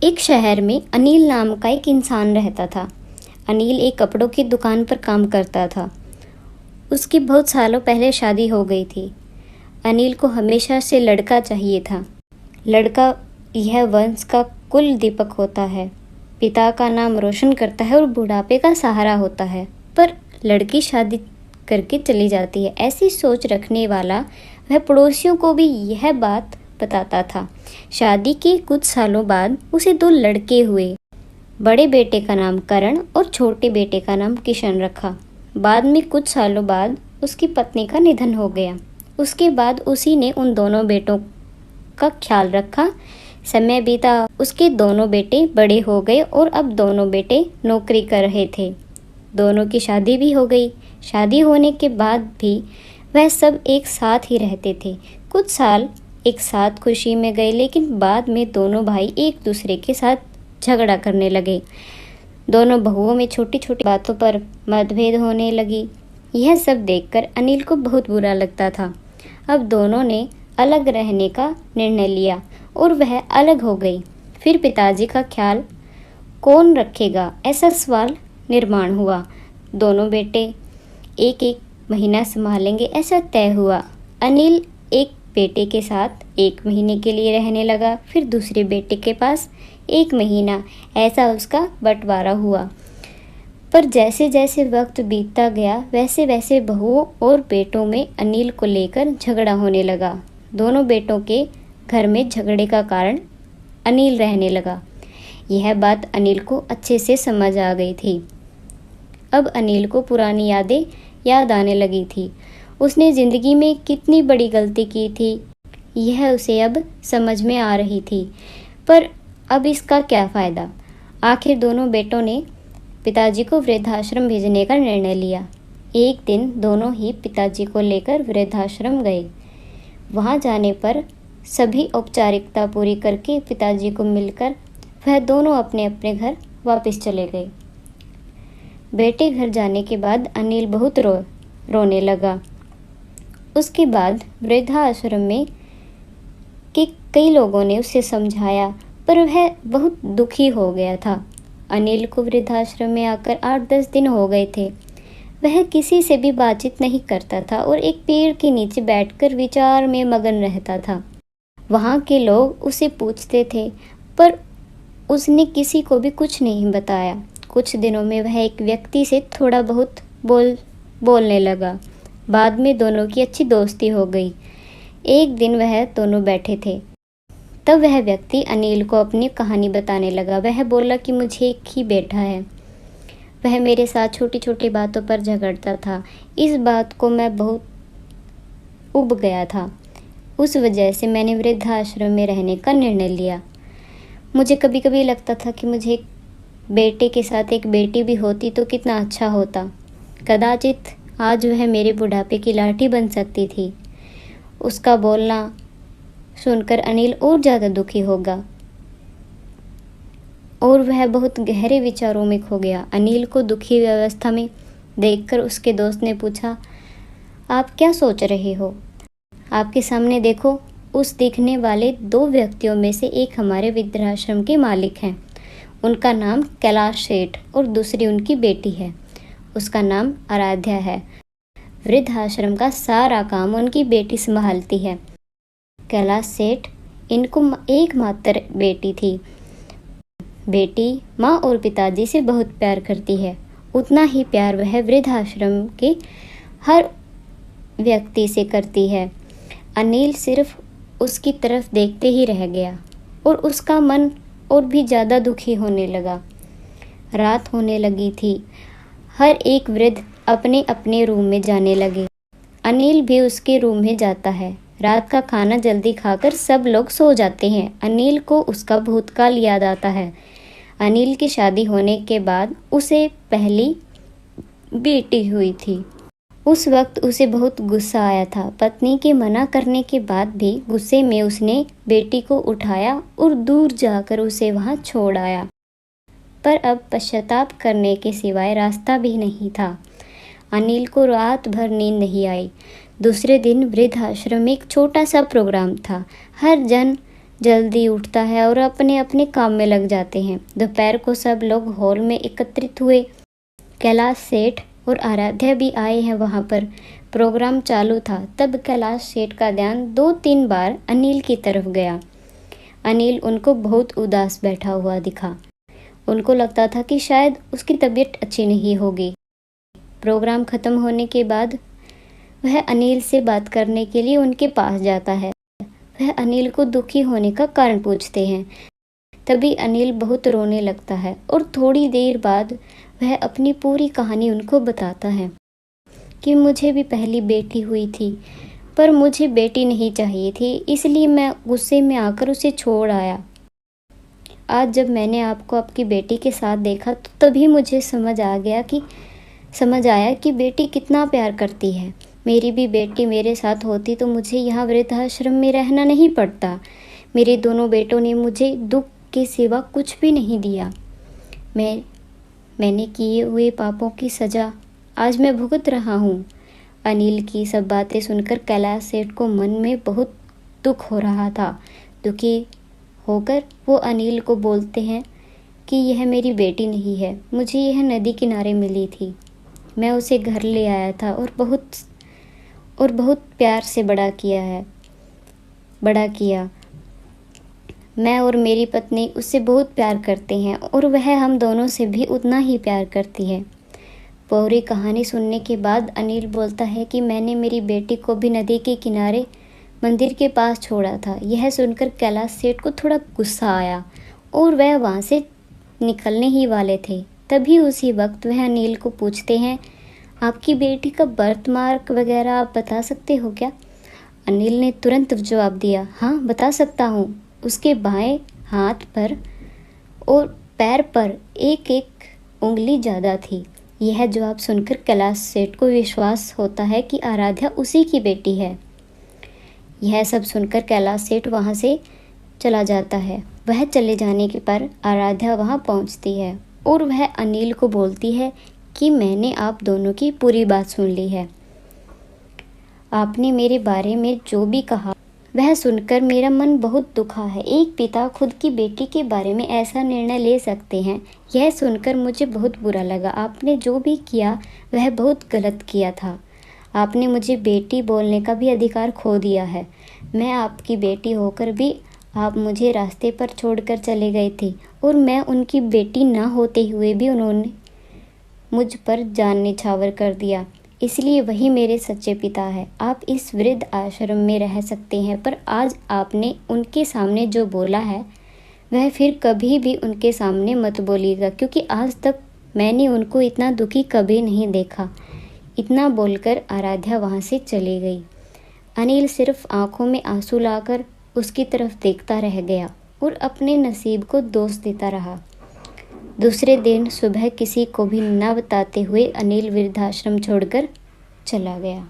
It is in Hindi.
एक शहर में अनिल नाम का एक इंसान रहता था। अनिल एक कपड़ों की दुकान पर काम करता था। उसकी बहुत सालों पहले शादी हो गई थी। अनिल को हमेशा से लड़का चाहिए था। लड़का यह वंश का कुल दीपक होता है, पिता का नाम रोशन करता है और बुढ़ापे का सहारा होता है। पर लड़की शादी करके चली जाती है, ऐसी सोच रखने वाला वह पड़ोसियों को भी यह बात बताता था। शादी के कुछ सालों बाद उसे 2 लड़के हुए। बड़े बेटे का नाम करण और छोटे बेटे का नाम किशन रखा। बाद में कुछ सालों बाद उसकी पत्नी का निधन हो गया। उसके बाद उसी ने उन दोनों बेटों का ख्याल रखा। समय बीता, उसके दोनों बेटे बड़े हो गए और अब दोनों बेटे नौकरी कर रहे थे। दोनों की शादी भी हो गई। शादी होने के बाद भी वह सब एक साथ ही रहते थे। कुछ साल एक साथ खुशी में गए, लेकिन बाद में दोनों भाई एक दूसरे के साथ झगड़ा करने लगे। दोनों बहुओं में छोटी छोटी बातों पर मतभेद होने लगी। यह सब देखकर अनिल को बहुत बुरा लगता था। अब दोनों ने अलग रहने का निर्णय लिया और वह अलग हो गई। फिर पिताजी का ख्याल कौन रखेगा, ऐसा सवाल निर्माण हुआ। दोनों बेटे एक एक महीना संभालेंगे, ऐसा तय हुआ। अनिल एक बेटे के साथ 1 महीने के लिए रहने लगा, फिर दूसरे बेटे के पास 1 महीना, ऐसा उसका बंटवारा हुआ। पर जैसे जैसे वक्त बीतता गया, वैसे वैसे बहुओं और बेटों में अनिल को लेकर झगड़ा होने लगा। दोनों बेटों के घर में झगड़े का कारण अनिल रहने लगा। यह बात अनिल को अच्छे से समझ आ गई थी। अब अनिल को पुरानी यादें याद आने लगी थी। उसने ज़िंदगी में कितनी बड़ी गलती की थी, यह उसे अब समझ में आ रही थी। पर अब इसका क्या फ़ायदा। आखिर दोनों बेटों ने पिताजी को वृद्धाश्रम भेजने का निर्णय लिया। एक दिन दोनों ही पिताजी को लेकर वृद्धाश्रम गए। वहां जाने पर सभी औपचारिकता पूरी करके पिताजी को मिलकर वह दोनों अपने अपने घर वापस चले गए। बेटे घर जाने के बाद अनिल बहुत रोने लगा। उसके बाद वृद्धाश्रम में के कई लोगों ने उसे समझाया, पर वह बहुत दुखी हो गया था। अनिल को वृद्धाश्रम में आकर 8-10 दिन हो गए थे। वह किसी से भी बातचीत नहीं करता था और एक पेड़ के नीचे बैठकर विचार में मगन रहता था। वहाँ के लोग उसे पूछते थे, पर उसने किसी को भी कुछ नहीं बताया। कुछ दिनों में वह एक व्यक्ति से थोड़ा बहुत बोलने लगा। बाद में दोनों की अच्छी दोस्ती हो गई। एक दिन वह दोनों बैठे थे, तब वह व्यक्ति अनिल को अपनी कहानी बताने लगा। वह बोला कि मुझे एक ही बेटा है। वह मेरे साथ छोटी छोटी बातों पर झगड़ता था। इस बात को मैं बहुत उब गया था। उस वजह से मैंने वृद्धाश्रम में रहने का निर्णय लिया। मुझे कभी कभी लगता था कि मुझे एक बेटे के साथ एक बेटी भी होती तो कितना अच्छा होता। कदाचित आज वह मेरे बुढ़ापे की लाठी बन सकती थी। उसका बोलना सुनकर अनिल और ज़्यादा दुखी होगा और वह बहुत गहरे विचारों में खो गया। अनिल को दुखी अवस्था में देखकर उसके दोस्त ने पूछा, आप क्या सोच रहे हो? आपके सामने देखो, उस दिखने वाले 2 व्यक्तियों में से एक हमारे वृद्धाश्रम के मालिक हैं। उनका नाम कैलाश सेठ और दूसरी उनकी बेटी है, उसका नाम आराध्या है। वृद्धाश्रम का सारा काम उनकी बेटी संभालती है। कैलाश सेठ इनको एकमात्र बेटी थी। बेटी माँ और पिताजी से बहुत प्यार करती है। उतना ही प्यार वह वृद्धाश्रम के हर व्यक्ति से करती है। अनिल सिर्फ उसकी तरफ देखते ही रह गया और उसका मन और भी ज़्यादा दुखी होने लगा। रात होने लगी थी। हर एक वृद्ध अपने अपने रूम में जाने लगे। अनिल भी उसके रूम में जाता है। रात का खाना जल्दी खाकर सब लोग सो जाते हैं। अनिल को उसका भूतकाल याद आता है। अनिल की शादी होने के बाद उसे पहली बेटी हुई थी। उस वक्त उसे बहुत गुस्सा आया था। पत्नी के मना करने के बाद भी गुस्से में उसने बेटी को उठाया और दूर जाकर उसे वहां छोड़ आया। पर अब पश्चाताप करने के सिवाय रास्ता भी नहीं था। अनिल को रात भर नींद नहीं आई। दूसरे दिन वृद्धाश्रम में एक छोटा सा प्रोग्राम था। हर जन जल्दी उठता है और अपने अपने काम में लग जाते हैं। दोपहर को सब लोग हॉल में एकत्रित हुए। कैलाश सेठ और आराध्या भी आए हैं वहाँ पर। प्रोग्राम चालू था तब कैलाश सेठ का ध्यान 2-3 बार अनिल की तरफ गया। अनिल उनको बहुत उदास बैठा हुआ दिखा। उनको लगता था कि शायद उसकी तबीयत अच्छी नहीं होगी। प्रोग्राम खत्म होने के बाद वह अनिल से बात करने के लिए उनके पास जाता है। वह अनिल को दुखी होने का कारण पूछते हैं। तभी अनिल बहुत रोने लगता है और थोड़ी देर बाद वह अपनी पूरी कहानी उनको बताता है कि मुझे भी पहली बेटी हुई थी, पर मुझे बेटी नहीं चाहिए थी, इसलिए मैं गुस्से में आकर उसे छोड़ आया। आज जब मैंने आपको आपकी बेटी के साथ देखा तो तभी मुझे समझ आया कि बेटी कितना प्यार करती है। मेरी भी बेटी मेरे साथ होती तो मुझे यहाँ वृद्धाश्रम में रहना नहीं पड़ता। मेरे दोनों बेटों ने मुझे दुख के सिवा कुछ भी नहीं दिया। मैंने किए हुए पापों की सज़ा आज मैं भुगत रहा हूँ। अनिल की सब बातें सुनकर कैलाश सेठ को मन में बहुत दुख हो रहा था। दुखी होकर वो अनिल को बोलते हैं कि यह मेरी बेटी नहीं है, मुझे यह नदी किनारे मिली थी। मैं उसे घर ले आया था और बहुत प्यार से बड़ा किया। मैं और मेरी पत्नी उससे बहुत प्यार करते हैं और वह हम दोनों से भी उतना ही प्यार करती है। पूरी कहानी सुनने के बाद अनिल बोलता है कि मैंने मेरी बेटी को भी नदी के किनारे मंदिर के पास छोड़ा था। यह सुनकर कैलाश सेठ को थोड़ा गुस्सा आया और वह वहाँ से निकलने ही वाले थे। तभी उसी वक्त वह अनिल को पूछते हैं, आपकी बेटी का बर्थ मार्क वगैरह आप बता सकते हो क्या? अनिल ने तुरंत जवाब दिया, हाँ बता सकता हूँ। उसके बाएं हाथ पर और पैर पर एक उंगली ज़्यादा थी। यह जवाब सुनकर कैलाश सेठ को विश्वास होता है कि आराध्या उसी की बेटी है। यह सब सुनकर कैलाश सेठ वहाँ से चला जाता है। वह चले जाने के पर आराध्या वहाँ पहुँचती है और वह अनिल को बोलती है कि मैंने आप दोनों की पूरी बात सुन ली है। आपने मेरे बारे में जो भी कहा वह सुनकर मेरा मन बहुत दुखा है। एक पिता खुद की बेटी के बारे में ऐसा निर्णय ले सकते हैं, यह सुनकर मुझे बहुत बुरा लगा। आपने जो भी किया वह बहुत गलत किया था। आपने मुझे बेटी बोलने का भी अधिकार खो दिया है। मैं आपकी बेटी होकर भी आप मुझे रास्ते पर छोड़कर चले गए थे और मैं उनकी बेटी ना होते हुए भी उन्होंने मुझ पर जान निछावर कर दिया। इसलिए वही मेरे सच्चे पिता है। आप इस वृद्ध आश्रम में रह सकते हैं, पर आज आपने उनके सामने जो बोला है वह फिर कभी भी उनके सामने मत बोलिएगा, क्योंकि आज तक मैंने उनको इतना दुखी कभी नहीं देखा। इतना बोलकर आराध्या वहाँ से चली गई। अनिल सिर्फ आंखों में आंसू लाकर उसकी तरफ देखता रह गया और अपने नसीब को दोष देता रहा। दूसरे दिन सुबह किसी को भी न बताते हुए अनिल वृद्धाश्रम छोड़कर चला गया।